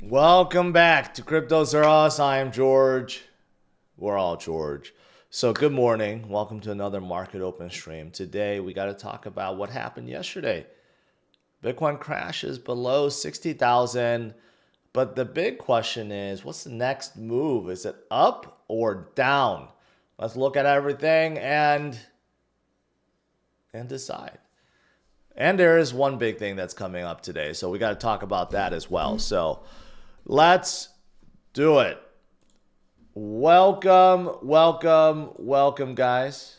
Welcome back to CryptosRUs. I am George. We're all George. So good morning. Welcome to another market open stream. Today we got to talk about what happened yesterday. Bitcoin crashes below 60,000. But the big question is, what's the next move? Is it up or down? Let's look at everything and decide. And there is one big thing that's coming up today, so we got to talk about that as well. So let's do it. Welcome, guys.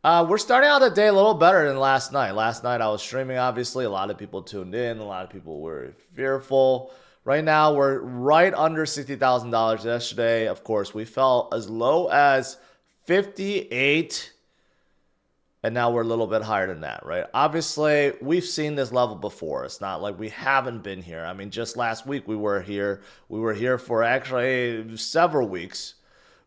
We're starting out the day a little better than last night. Last night I was streaming, obviously. A lot of people tuned in. A lot of people were fearful. Right now, we're right under $60,000 yesterday. Of course, we fell as low as 58, and now we're a little bit higher than that, right? Obviously, we've seen this level before. It's not like we haven't been here. I mean, just last week we were here. We were here for actually several weeks.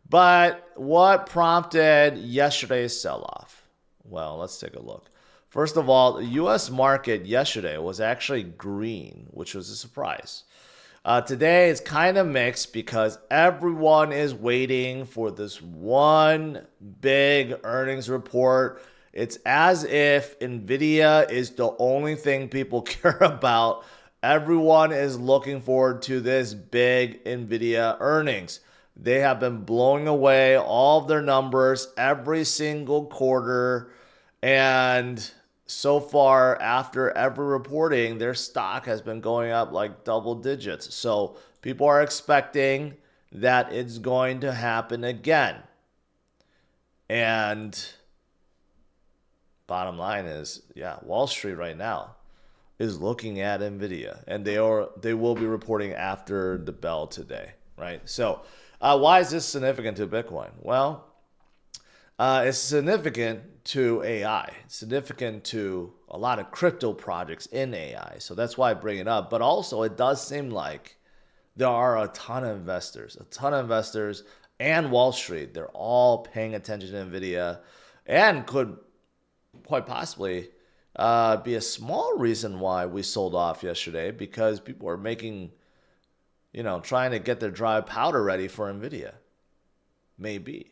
But what prompted yesterday's sell-off? Well, let's take a look. First of all, the U.S. market yesterday was actually green, which was a surprise. Today is kind of mixed because everyone is waiting for this one big earnings report. It's as if NVIDIA is the only thing people care about. Everyone is looking forward to this big NVIDIA earnings. They have been blowing away all of their numbers every single quarter. And so far, after every reporting, their stock has been going up like double digits. So people are expecting that it's going to happen again. And bottom line is, yeah, Wall Street right now is looking at NVIDIA. And they will be reporting after the bell today, right? So why is this significant to Bitcoin? Well, it's significant to AI. It's significant to a lot of crypto projects in AI. So that's why I bring it up. But also, it does seem like there are a ton of investors and Wall Street. They're all paying attention to NVIDIA and could quite possibly be a small reason why we sold off yesterday, because people are making, trying to get their dry powder ready for NVIDIA. Maybe.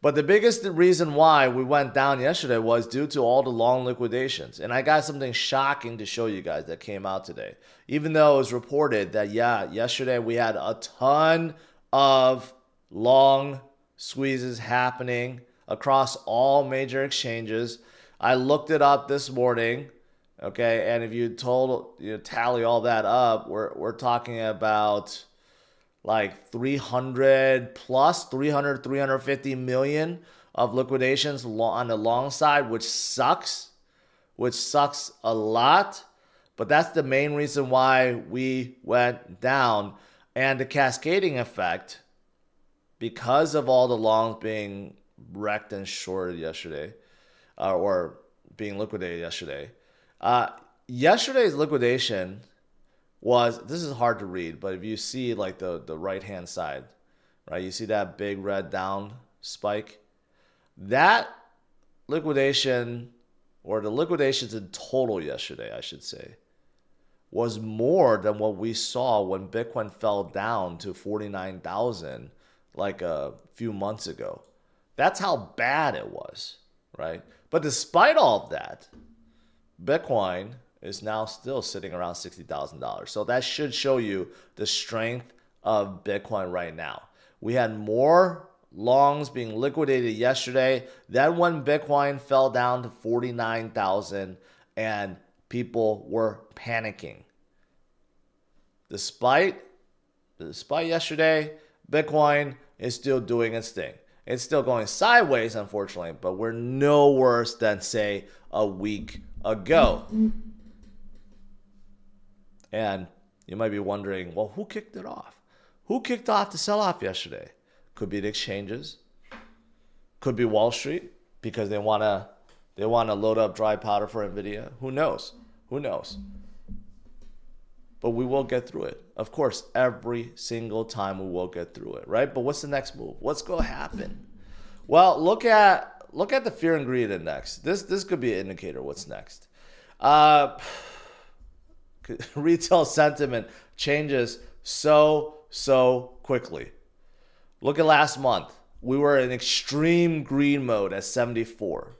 But the biggest reason why we went down yesterday was due to all the long liquidations. And I got something shocking to show you guys that came out today. Even though it was reported that, yeah, yesterday we had a ton of long squeezes happening across all major exchanges. I looked it up this morning, okay? And if you tally all that up, we're talking about like 350 million of liquidations on the long side, which sucks a lot. But that's the main reason why we went down. And the cascading effect, because of all the longs being wrecked and shorted yesterday, or being liquidated yesterday. Yesterday's liquidation was, this is hard to read, but if you see like the right-hand side, right, you see that big red down spike? That liquidation, or the liquidations in total yesterday, I should say, was more than what we saw when Bitcoin fell down to 49,000 like a few months ago. That's how bad it was, right? But despite all of that, Bitcoin is now still sitting around $60,000. So that should show you the strength of Bitcoin right now. We had more longs being liquidated yesterday. Then when Bitcoin fell down to 49,000 and people were panicking. Despite yesterday, Bitcoin is still doing its thing. It's still going sideways, unfortunately, but we're no worse than, say, a week ago. And you might be wondering, well, who kicked it off? Who kicked off the sell-off yesterday? Could be the exchanges. Could be Wall Street, because they want to load up dry powder for NVIDIA. Who knows? But we will get through it. Of course, every single time we will get through it, right? But what's the next move? What's going to happen? Well, look at the fear and greed index. This could be an indicator of what's next. Okay, Retail sentiment changes so quickly. Look at last month. We were in extreme green mode at 74.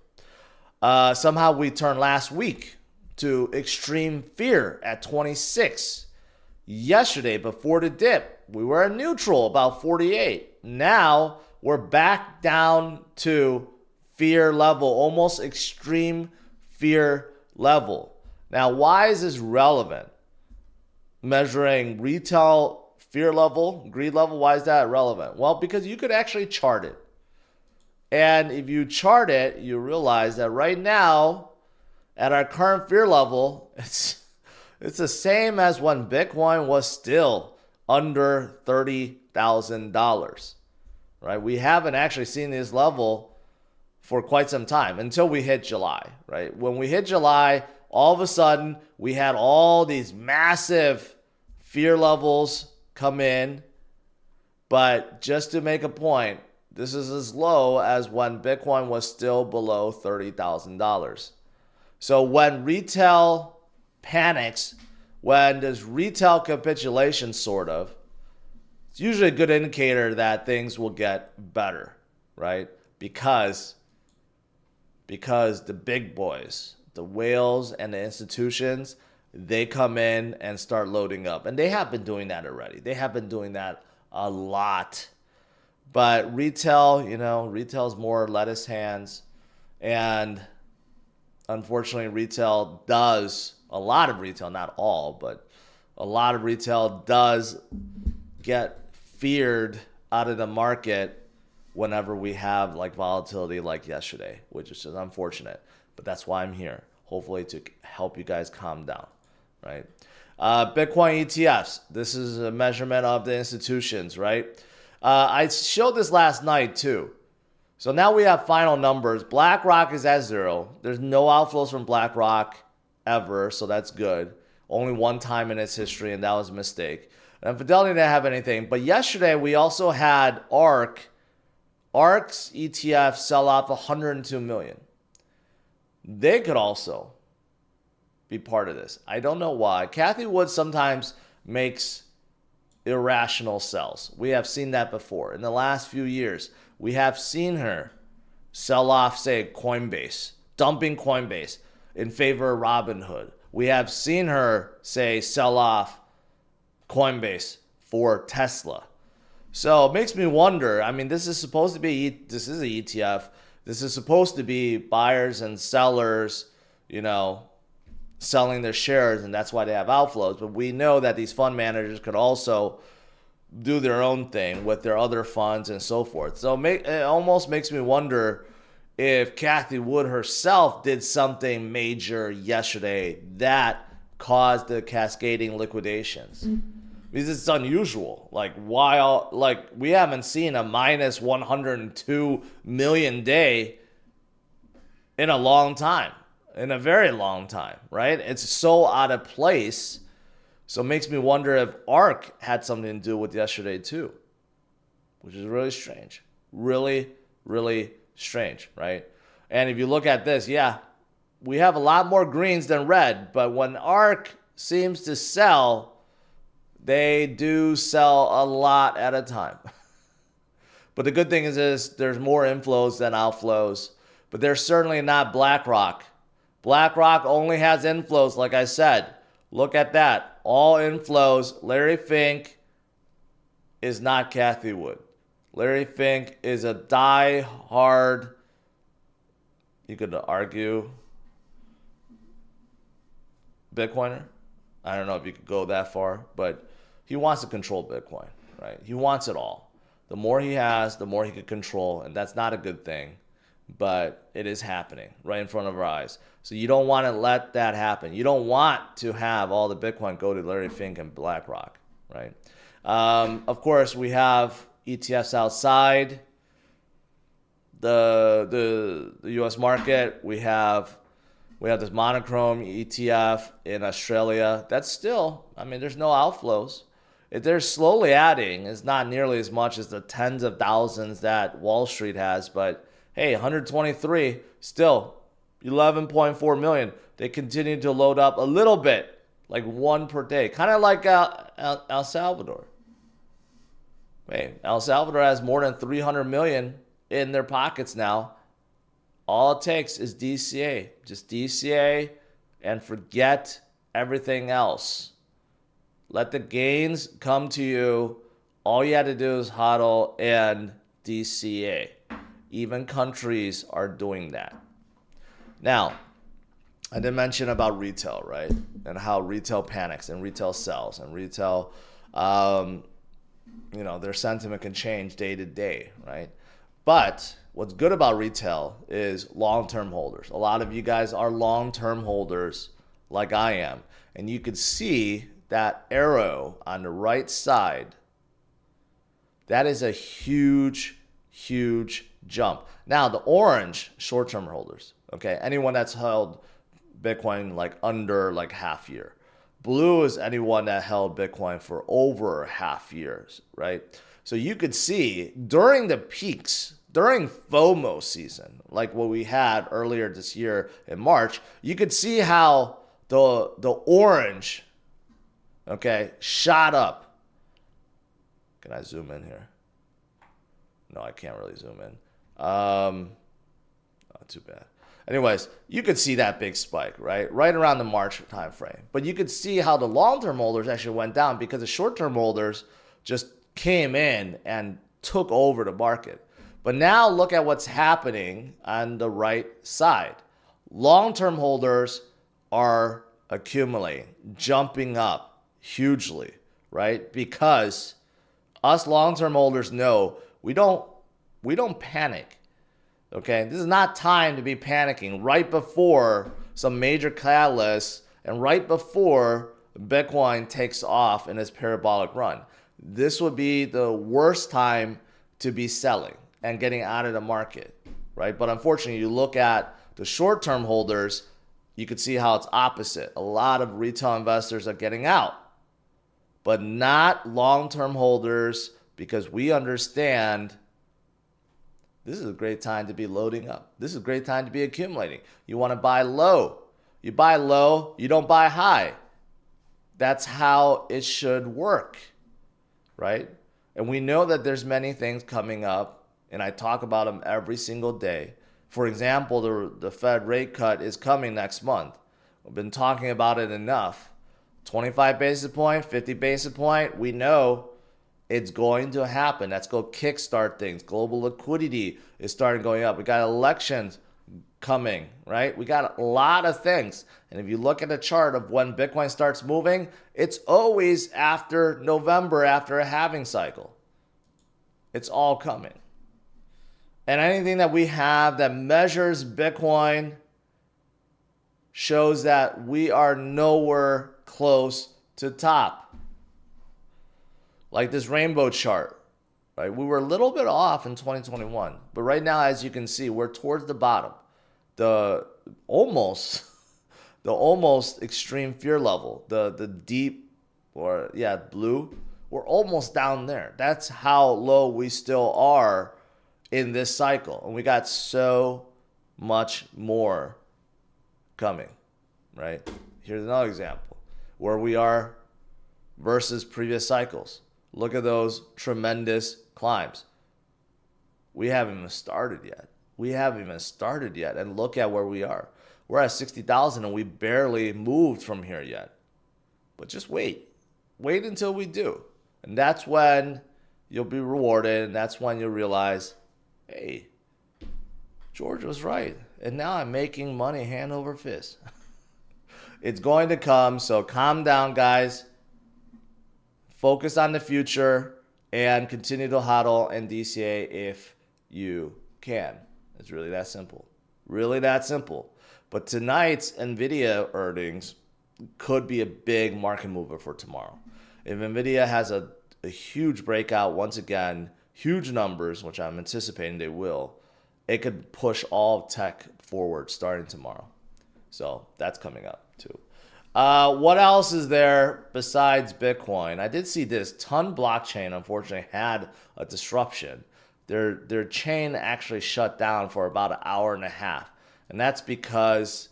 Somehow we turned last week to extreme fear at 26. Yesterday, before the dip, we were at neutral, about 48. Now we're back down to fear level, almost extreme fear level. Now, why is this relevant? Measuring retail fear level, greed level, why is that relevant? Well, because you could actually chart it. And if you chart it, you realize that right now, at our current fear level, it's the same as when Bitcoin was still under $30,000, right? We haven't actually seen this level for quite some time until we hit July, right? When we hit July, all of a sudden, we had all these massive fear levels come in. But just to make a point, this is as low as when Bitcoin was still below $30,000. So when retail panics, when there's retail capitulation sort of, it's usually a good indicator that things will get better, right? Because the big boys, the whales and the institutions, they come in and start loading up. And they have been doing that already. They have been doing that a lot. But retail, retail's more lettuce hands. And unfortunately, a lot of retail, not all, but a lot of retail does get feared out of the market whenever we have like volatility like yesterday, which is just unfortunate. But that's why I'm here, hopefully to help you guys calm down, right? Bitcoin ETFs. This is a measurement of the institutions, right? I showed this last night too. So now we have final numbers. BlackRock is at 0. There's no outflows from BlackRock ever, so that's good. Only one time in its history, and that was a mistake. And Fidelity didn't have anything. But yesterday we also had ARK. ARK's ETF sell off 102 million. They could also be part of this. I don't know why. Cathie Wood sometimes makes irrational sells. We have seen that before. In the last few years, we have seen her sell off, say, Coinbase, dumping Coinbase in favor of Robinhood. We have seen her, say, sell off Coinbase for Tesla. So it makes me wonder. I mean, this is an ETF. This is supposed to be buyers and sellers, selling their shares, and that's why they have outflows. But we know that these fund managers could also do their own thing with their other funds and so forth. So it almost makes me wonder if Cathie Wood herself did something major yesterday that caused the cascading liquidations. Because it's unusual. We haven't seen a minus 102 million day in a long time. In a very long time, right? It's so out of place. So it makes me wonder if ARK had something to do with yesterday too, which is really strange. Really, really strange, right? And if you look at this, we have a lot more greens than red, but when ARK seems to sell, they do sell a lot at a time. But the good thing is there's more inflows than outflows, but they're certainly not BlackRock. BlackRock only has inflows, like I said. Look at that. All inflows. Larry Fink is not Cathie Wood. Larry Fink is a die-hard, you could argue, Bitcoiner. I don't know if you could go that far, but he wants to control Bitcoin, right? He wants it all. The more he has, the more he could control, and that's not a good thing. But it is happening right in front of our eyes. So you don't want to let that happen. You don't want to have all the Bitcoin go to Larry Fink and BlackRock, right? Of course, we have ETFs outside the U.S. market. We have this monochrome ETF in Australia. That's still, there's no outflows. They're slowly adding. It's not nearly as much as the tens of thousands that Wall Street has, but hey, 123, still 11.4 million. They continue to load up a little bit like one per day, kind of like El Salvador. Wait, El Salvador has more than 300 million in their pockets now. All it takes is DCA, just DCA, and forget everything else. Let the gains come to you. All you had to do is hodl and DCA. Even countries are doing that. Now, I did mention about retail, right? And how retail panics and retail sells and retail, their sentiment can change day to day, right? But what's good about retail is long-term holders. A lot of you guys are long-term holders like I am. And you could see that arrow on the right side. That is a huge, huge jump. Now, the orange, short-term holders, okay? Anyone that's held Bitcoin like under like half year. Blue is anyone that held Bitcoin for over half years, right? So you could see during the peaks, during FOMO season, like what we had earlier this year in March, you could see how the orange, okay, shot up. Can I zoom in here? No, I can't really zoom in. Not too bad. Anyways, you could see that big spike, right? Right around the March time frame. But you could see how the long-term holders actually went down because the short-term holders just came in and took over the market. But now look at what's happening on the right side. Long-term holders are accumulating, jumping up hugely, right? Because us long-term holders know we don't panic. Okay, this is not time to be panicking right before some major catalyst and right before Bitcoin takes off in its parabolic run. This would be the worst time to be selling and getting out of the market, right? But unfortunately, you look at the short-term holders, you could see how it's opposite. A lot of retail investors are getting out, but not long-term holders, because we understand this is a great time to be loading up. This is a great time to be accumulating. You want to buy low. You buy low, you don't buy high. That's how it should work, right? And we know that there's many things coming up, and I talk about them every single day. For example, the Fed rate cut is coming next month. We've been talking about it enough. 25 basis point, 50 basis point, we know it's going to happen. That's going to kickstart things. Global liquidity is starting going up. We got elections coming, right? We got a lot of things. And if you look at the chart of when Bitcoin starts moving, it's always after November, after a halving cycle. It's all coming. And anything that we have that measures Bitcoin shows that we are nowhere close to top. Like this rainbow chart, right? We were a little bit off in 2021, but right now, as you can see, we're towards the bottom. The almost extreme fear level, the deep, blue, we're almost down there. That's how low we still are in this cycle. And we got so much more coming, right? Here's another example where we are versus previous cycles. Look at those tremendous climbs. We haven't even started yet. And look at where we are. We're at 60,000 and we barely moved from here yet. But just wait. Wait until we do. And that's when you'll be rewarded. And that's when you'll realize, hey, George was right. And now I'm making money hand over fist. It's going to come. So calm down, guys. Focus on the future and continue to hodl and DCA if you can. It's really that simple. Really that simple. But tonight's NVIDIA earnings could be a big market mover for tomorrow. If NVIDIA has a huge breakout once again, huge numbers, which I'm anticipating they will, it could push all of tech forward starting tomorrow. So that's coming up too. What else is there besides Bitcoin? I did see this. Ton blockchain, unfortunately, had a disruption. Their chain actually shut down for about an hour and a half. And that's because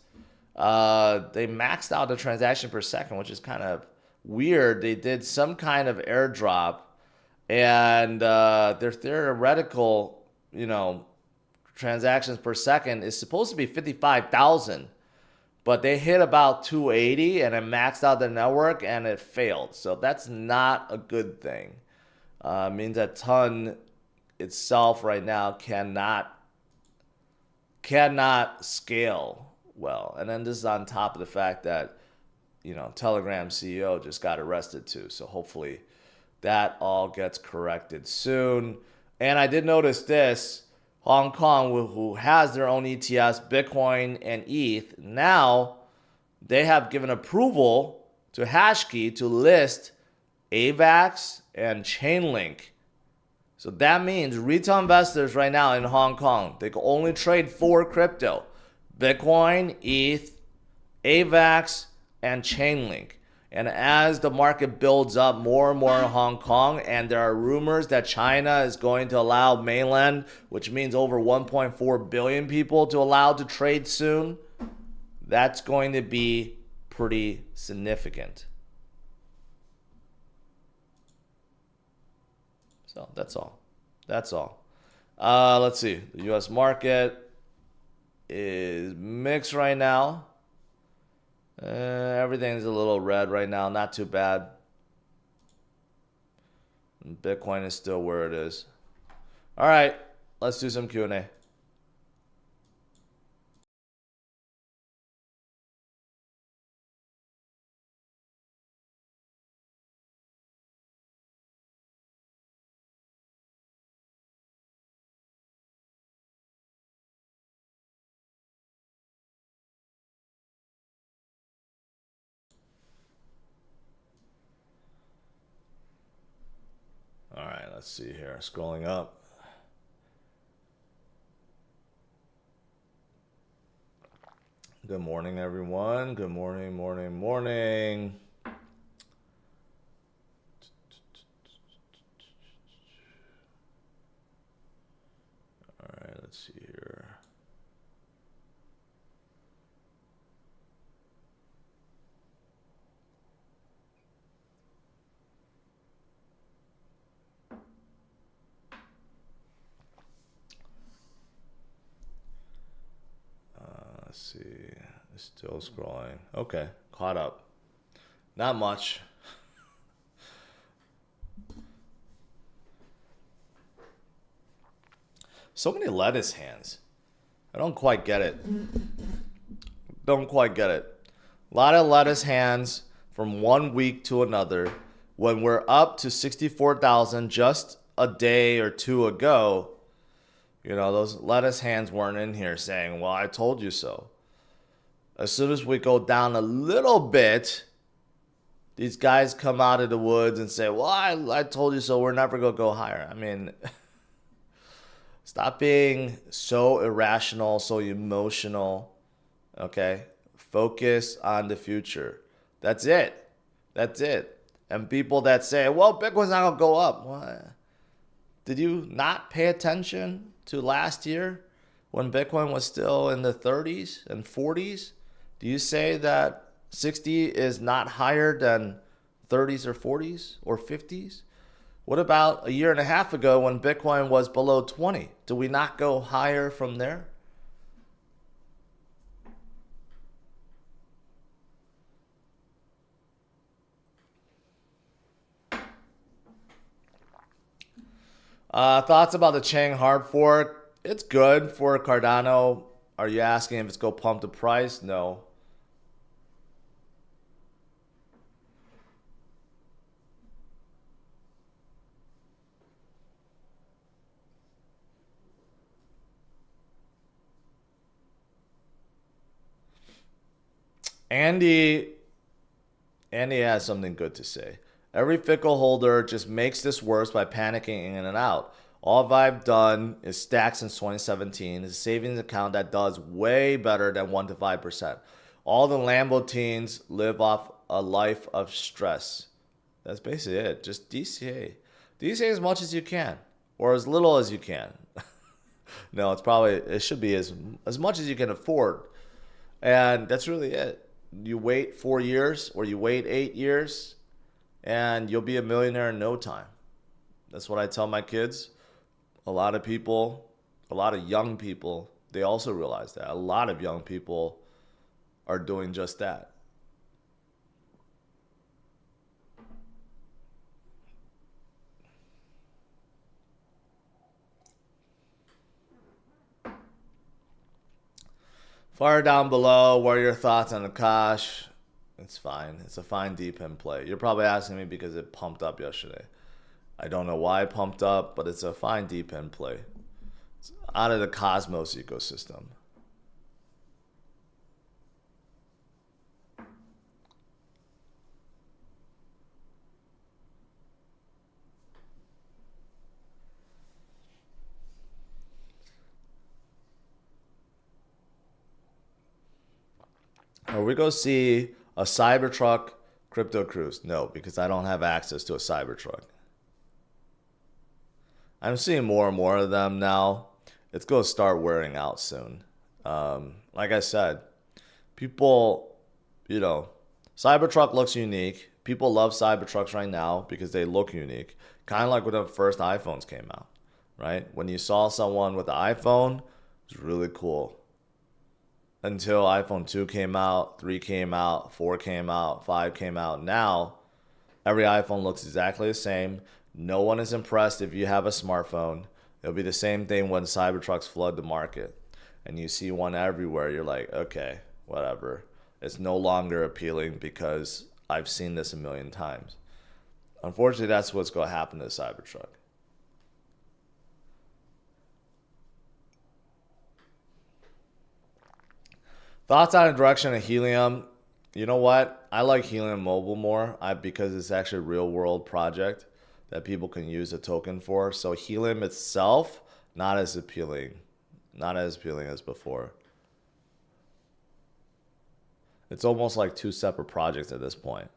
They maxed out the transaction per second, which is kind of weird. They did some kind of airdrop, and their theoretical, transactions per second is supposed to be 55,000, but they hit about 280 and it maxed out the network and it failed. So that's not a good thing. It means that ton itself right now cannot scale well. And then this is on top of the fact that, Telegram CEO just got arrested too. So hopefully that all gets corrected soon. And I did notice this, Hong Kong, who has their own ETFs, Bitcoin and ETH, now they have given approval to Hashkey to list AVAX and Chainlink. So that means retail investors right now in Hong Kong, they can only trade 4 crypto: Bitcoin, ETH, AVAX, and Chainlink. And as the market builds up more and more in Hong Kong, and there are rumors that China is going to allow mainland, which means over 1.4 billion people to allow to trade soon, that's going to be pretty significant. So that's all. Let's see. The U.S. market is mixed right now. Everything's a little red right now. Not too bad. Bitcoin is still where it is. All right. Let's do some Q&A. All right, let's see here. Scrolling up. Good morning, everyone. Good morning, morning. All right, let's see here. Let's see. It's still scrolling. Okay, caught up. Not much. So many lettuce hands. I don't quite get it. A lot of lettuce hands from one week to another. When we're up to 64,000 just a day or two ago, those lettuce hands weren't in here saying, well, I told you so. As soon as we go down a little bit, these guys come out of the woods and say, well, I told you so. We're never going to go higher. I mean, stop being so irrational, so emotional, okay? Focus on the future. That's it. And people that say, well, Bitcoin's not going to go up. What? Did you not pay attention to last year when Bitcoin was still in the 30s and 40s? Do you say that 60 is not higher than 30s or 40s or 50s? What about a year and a half ago when Bitcoin was below 20? Do we not go higher from there? Thoughts about the Chang hard fork? It's good for Cardano. Are you asking if it's going to pump the price? No. Andy has something good to say. Every fickle holder just makes this worse by panicking in and out. All I've done is stack since 2017. It's a savings account that does way better than 1 to 5%. All the Lambo teens live off a life of stress. That's basically it. Just DCA. DCA as much as you can, or as little as you can. No, it should be as much as you can afford. And that's really it. You wait 4 years or you wait 8 years and you'll be a millionaire in no time. That's what I tell my kids. A lot of people, a lot of young people, they also realize that. A lot of young people are doing just that. Fire down below. What are your thoughts on Akash? It's fine. It's a fine deep end play. You're probably asking me because it pumped up yesterday. I don't know why it pumped up, but it's a fine deep end play. It's out of the Cosmos ecosystem. Are we going to see a Cybertruck crypto cruise? No, because I don't have access to a Cybertruck. I'm seeing more and more of them now. It's going to start wearing out soon. Like I said, people, you know, Cybertruck looks unique. People love Cybertrucks right now because they look unique. Kind of like when the first iPhones came out, right? When you saw someone with the iPhone, it was really cool. Until iPhone 2 came out, 3 came out, 4 came out, 5 came out. Now, every iPhone looks exactly the same. No one is impressed if you have a smartphone. It'll be the same thing when Cybertrucks flood the market. And you see one everywhere, you're like, okay, whatever. It's no longer appealing because I've seen this a million times. Unfortunately, that's what's going to happen to the Cybertruck. Thoughts on the direction of Helium? You know what? I like Helium Mobile more because it's actually a real world project that people can use a token for. So Helium itself, not as appealing. Not as appealing as before. It's almost like two separate projects at this point.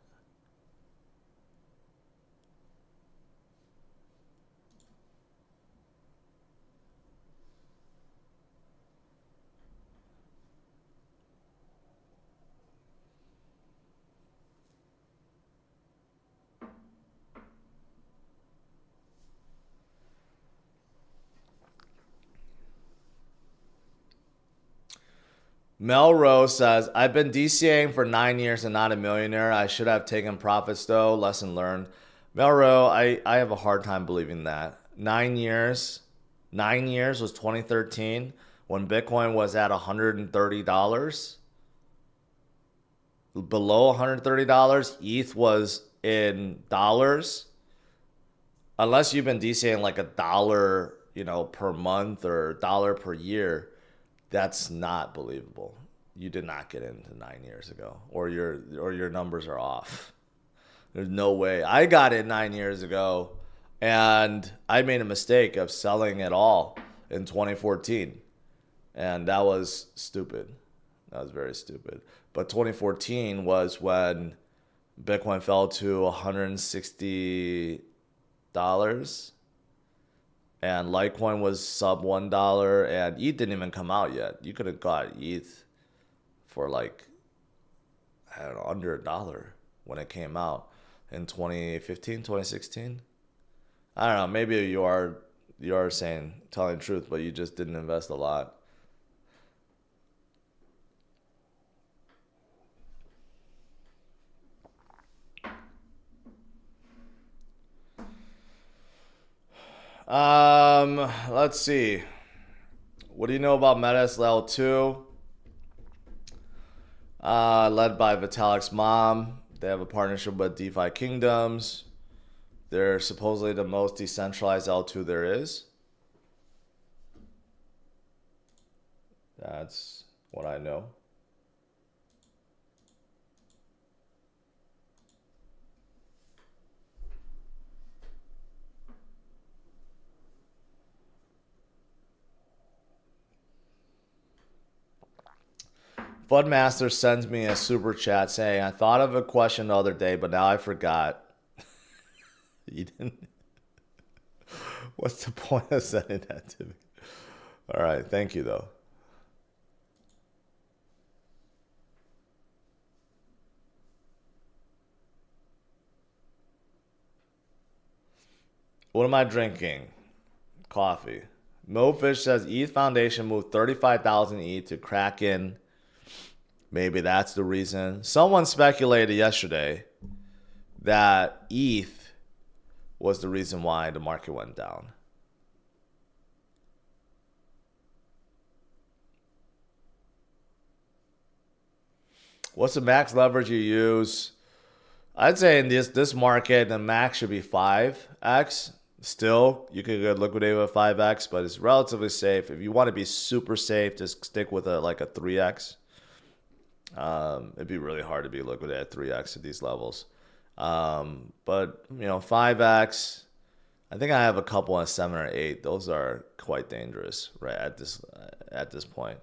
Melrose says, I've been DCAing for 9 years and not a millionaire. I should have taken profits though. Lesson learned. Melrose, I have a hard time believing that. 9 years. 9 years was 2013 when Bitcoin was at $130. Below $130. ETH was in dollars. Unless you've been DCAing like $1, per month or $1 per year, that's not believable. You did not get into 9 years ago, or your numbers are off. There's no way. I got in 9 years ago, and I made a mistake of selling it all in 2014, and that was stupid. That was very stupid. But 2014 was when Bitcoin fell to $160, and Litecoin was sub $1, and ETH didn't even come out yet. You could have got ETH for like, I don't know, under $1 when it came out in 2015, 2016. I don't know. Maybe you are telling the truth, but you just didn't invest a lot. Let's see. What do you know about Metas Level 2? Led by Vitalik's mom. They have a partnership with DeFi Kingdoms. They're supposedly the most decentralized L2 there is. That's what I know. Budmaster sends me a super chat saying, I thought of a question the other day, but now I forgot. You didn't? What's the point of sending that to me? All right, thank you, though. What am I drinking? Coffee. MoFish says ETH Foundation moved 35,000 ETH to Kraken. Maybe that's the reason. Someone speculated yesterday that ETH was the reason why the market went down. What's the max leverage you use? I'd say in this market, the max should be 5x. Still, you could get liquidated with 5x, but it's relatively safe. If you want to be super safe, just stick with a 3x. It'd be really hard to be liquidated at 3x at these levels. But 5x. I think I have a couple on 7 or 8. Those are quite dangerous, right? At this point,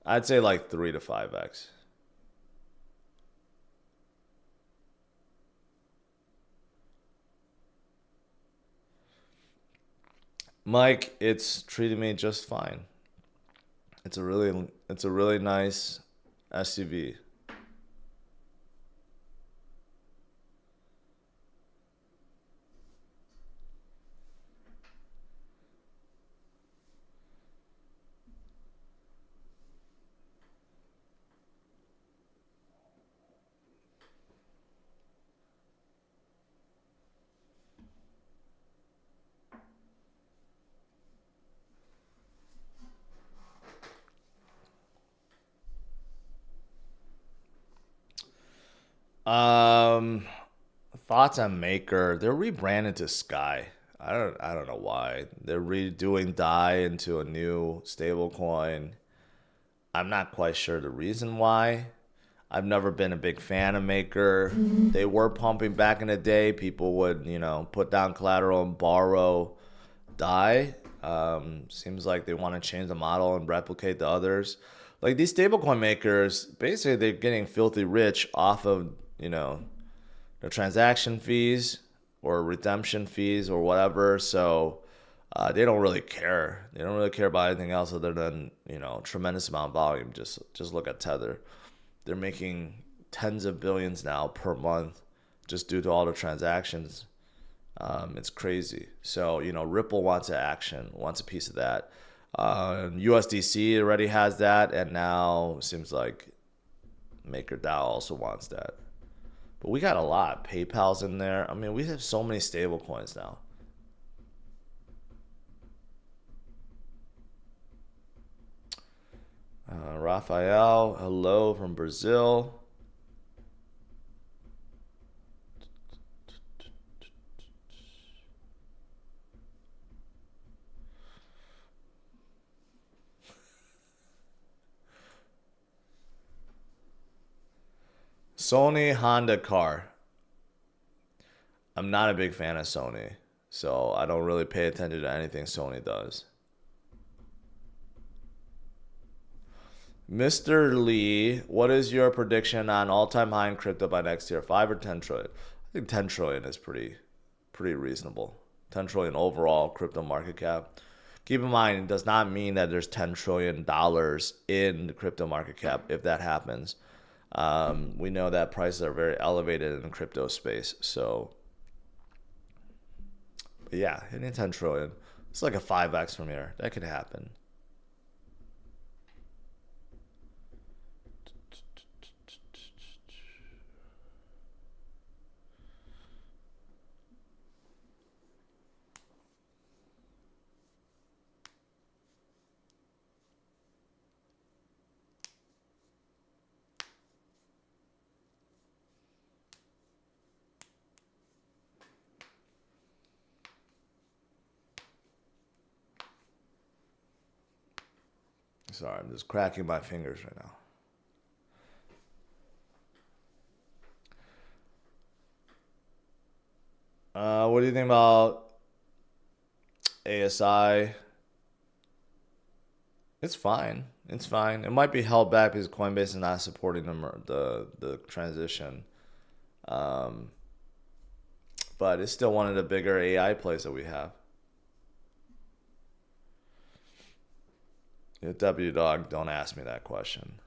I'd say like 3 to 5x. Mike, it's treating me just fine. It's a really nice SUV. Um, Thoughts on Maker? They're rebranded to Sky. I don't know why. They're redoing DAI into a new stable coin. I'm not quite sure the reason why. I've never been a big fan of Maker. They were pumping back in the day. People would, put down collateral and borrow DAI. Seems like they want to change the model and replicate the others. Like these stablecoin makers, basically they're getting filthy rich off of, the transaction fees or redemption fees or whatever. So they don't really care. They don't really care about anything else other than tremendous amount of volume. Just look at Tether. They're making tens of billions now per month just due to all the transactions. It's crazy. So Ripple wants action, wants a piece of that. USDC already has that, and now it seems like MakerDAO also wants that. But we got a lot. PayPal's in there. I mean, we have so many stable coins now. Rafael, hello from Brazil. Sony Honda car. I'm not a big fan of Sony, so I don't really pay attention to anything Sony does. Mr. Lee, what is your prediction on all-time high in crypto by next year? 5 or 10 trillion? I think 10 trillion is pretty reasonable. 10 trillion overall crypto market cap. Keep in mind, it does not mean that there's $10 trillion in the crypto market cap if that happens. We know that prices are very elevated in the crypto space. So, but yeah, hitting 10 trillion. It's like a 5x from here. That could happen. Sorry, I'm just cracking my fingers right now. What do you think about ASI? It's fine. It's fine. It might be held back because Coinbase is not supporting the transition. Um, but it's still one of the bigger AI plays that we have. W Dog, don't ask me that question.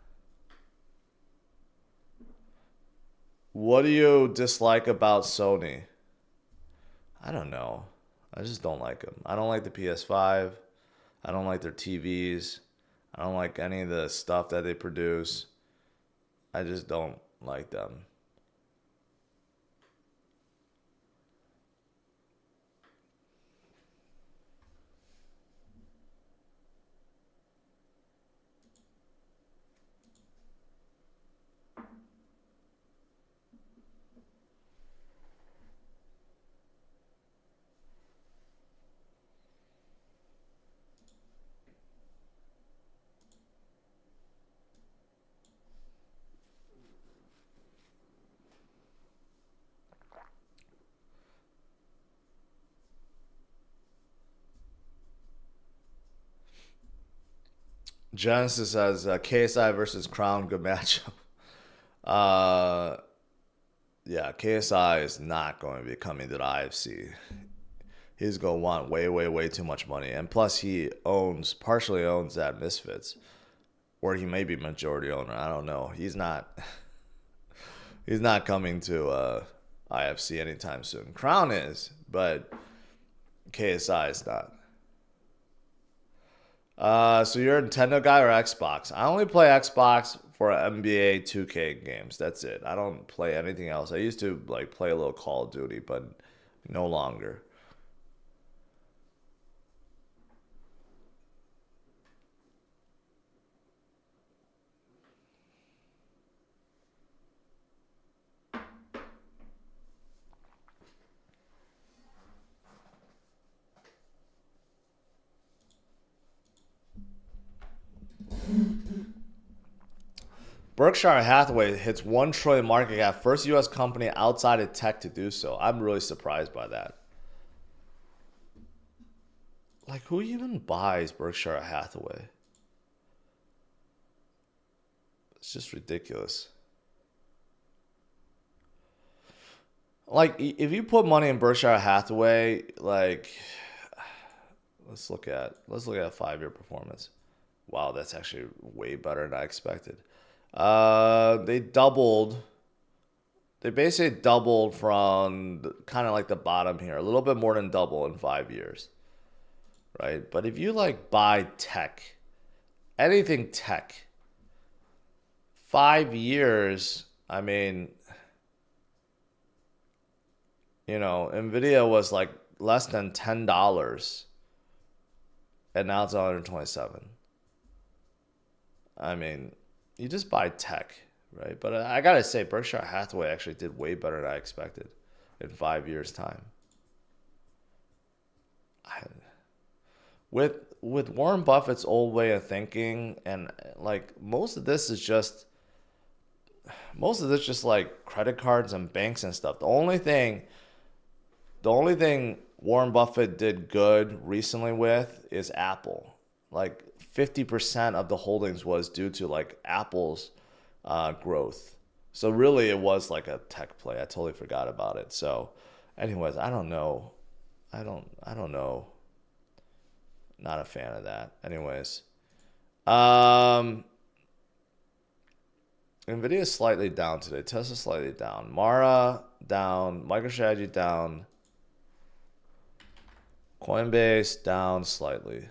What do you dislike about Sony? I don't know. I just don't like them. I don't like the PS5. I don't like their TVs. I don't like any of the stuff that they produce. I just don't like them. Genesis says KSI versus Crown, good matchup. Uh, yeah, KSI is not going to be coming to the IFC. He's going to want way, way, way too much money. And plus, he partially owns that Misfits. Or he may be majority owner. I don't know. He's not coming to IFC anytime soon. Crown is, but KSI is not. So you're a Nintendo guy or Xbox? I only play Xbox for NBA 2K games. That's it. I don't play anything else. I used to like play a little Call of Duty, but no longer. Berkshire Hathaway hits 1 trillion market cap, first U.S. company outside of tech to do so. I'm really surprised by that. Like, who even buys Berkshire Hathaway? It's just ridiculous. Like, if you put money in Berkshire Hathaway, like, let's look at a 5-year performance. Wow, that's actually way better than I expected. They basically doubled from kind of like the bottom here, a little bit more than double in 5 years, right? But if you like buy tech, anything tech, 5 years, I mean, NVIDIA was like less than $10, and now it's 127. I mean, you just buy tech, right? But I gotta say, Berkshire Hathaway actually did way better than I expected in 5 years' time. With Warren Buffett's old way of thinking, and like most of this just like credit cards and banks and stuff. The only thing Warren Buffett did good recently with is Apple. Like 50% of the holdings was due to like Apple's growth. So really it was like a tech play. I totally forgot about it. So anyways, I don't know. I don't know. Not a fan of that. Anyways. NVIDIA is slightly down today. Tesla slightly down. Mara down. MicroStrategy down. Coinbase down slightly.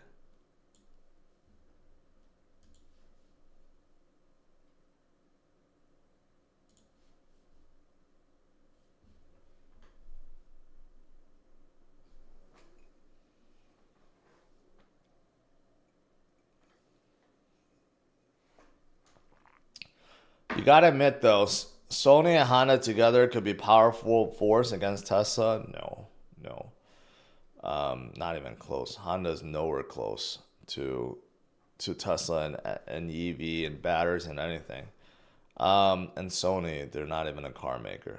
You gotta admit though, Sony and Honda together could be powerful force against Tesla. No, not even close. Honda's nowhere close to Tesla and EV and batteries and anything. And Sony, they're not even a car maker.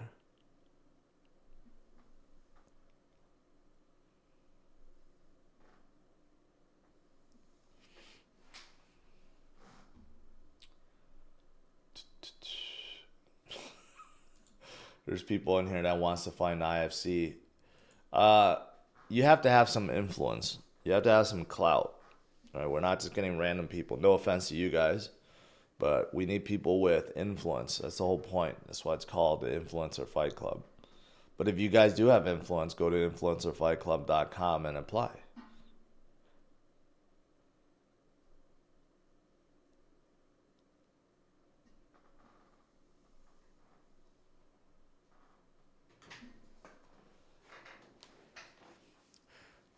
There's people in here that wants to find IFC. You have to have some influence. You have to have some clout. All right, we're not just getting random people. No offense to you guys, but we need people with influence. That's the whole point. That's why it's called the Influencer Fight Club. But if you guys do have influence, go to influencerfightclub.com and apply.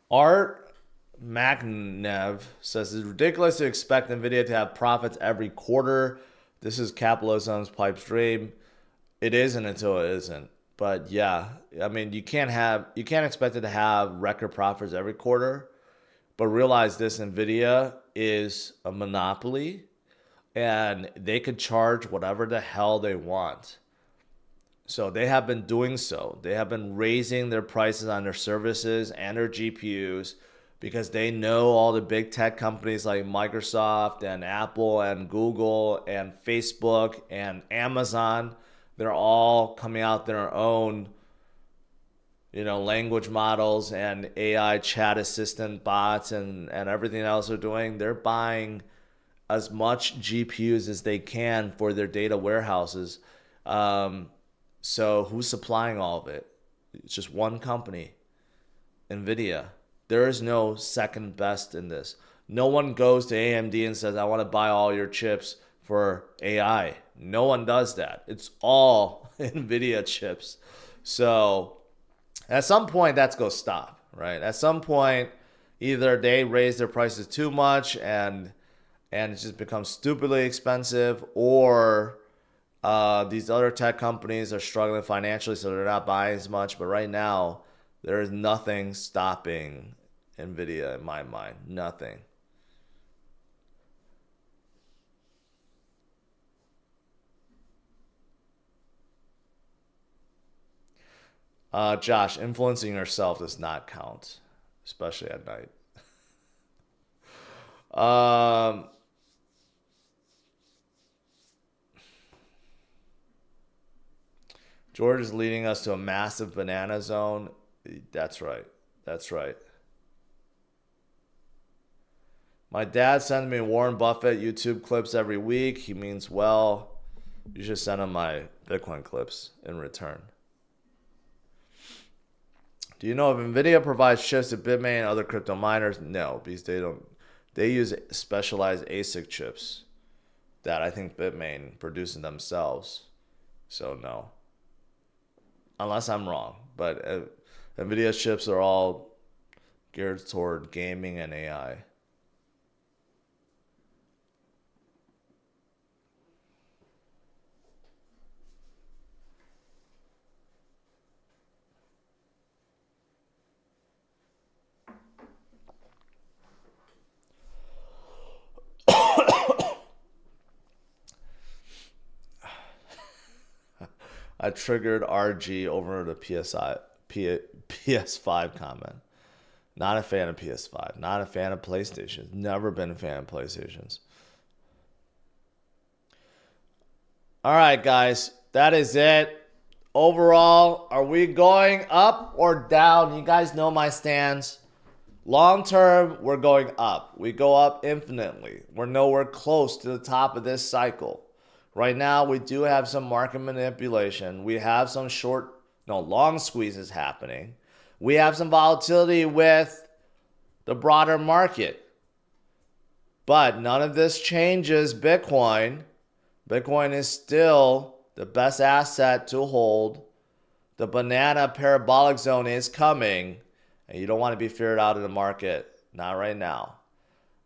Art Magnev says it's ridiculous to expect NVIDIA to have profits every quarter. This is capitalism's pipe dream. It isn't until it isn't. But yeah, I mean, you can't expect it to have record profits every quarter. But realize this: NVIDIA is a monopoly, and they could charge whatever the hell they want. So they have been doing so. They have been raising their prices on their services and their GPUs because they know all the big tech companies like Microsoft and Apple and Google and Facebook and Amazon, they're all coming out their own, language models and AI chat assistant bots and everything else they're doing. They're buying as much GPUs as they can for their data warehouses. So who's supplying all of it? It's just one company, NVIDIA. There is no second best in this. No one goes to AMD and says, I want to buy all your chips for AI. No one does that. It's all NVIDIA chips. So at some point, that's going to stop, right? At some point, either they raise their prices too much and it just becomes stupidly expensive, or these other tech companies are struggling financially, so they're not buying as much. But right now, there is nothing stopping NVIDIA in my mind. Nothing. Josh, influencing yourself does not count, especially at night. George is leading us to a massive banana zone. That's right. That's right. My dad sends me Warren Buffett YouTube clips every week. He means well. You should send him my Bitcoin clips in return. Do you know if NVIDIA provides chips to Bitmain and other crypto miners? No, because they don't. They use specialized ASIC chips that I think Bitmain produces themselves. So no. Unless I'm wrong. But NVIDIA's chips are all geared toward gaming and AI. I triggered RG over the PS5 comment. Not a fan of PS5. Not a fan of PlayStations. Never been a fan of PlayStations. All right, guys. That is it. Overall, are we going up or down? You guys know my stance. Long term, we're going up. We go up infinitely. We're nowhere close to the top of this cycle. Right now, we do have some market manipulation. We have some long squeezes happening. We have some volatility with the broader market. But none of this changes Bitcoin. Bitcoin is still the best asset to hold. The banana parabolic zone is coming. And you don't want to be feared out of the market. Not right now.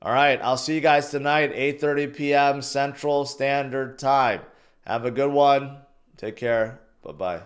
All right, I'll see you guys tonight, 8:30 p.m. Central Standard Time. Have a good one. Take care. Bye-bye.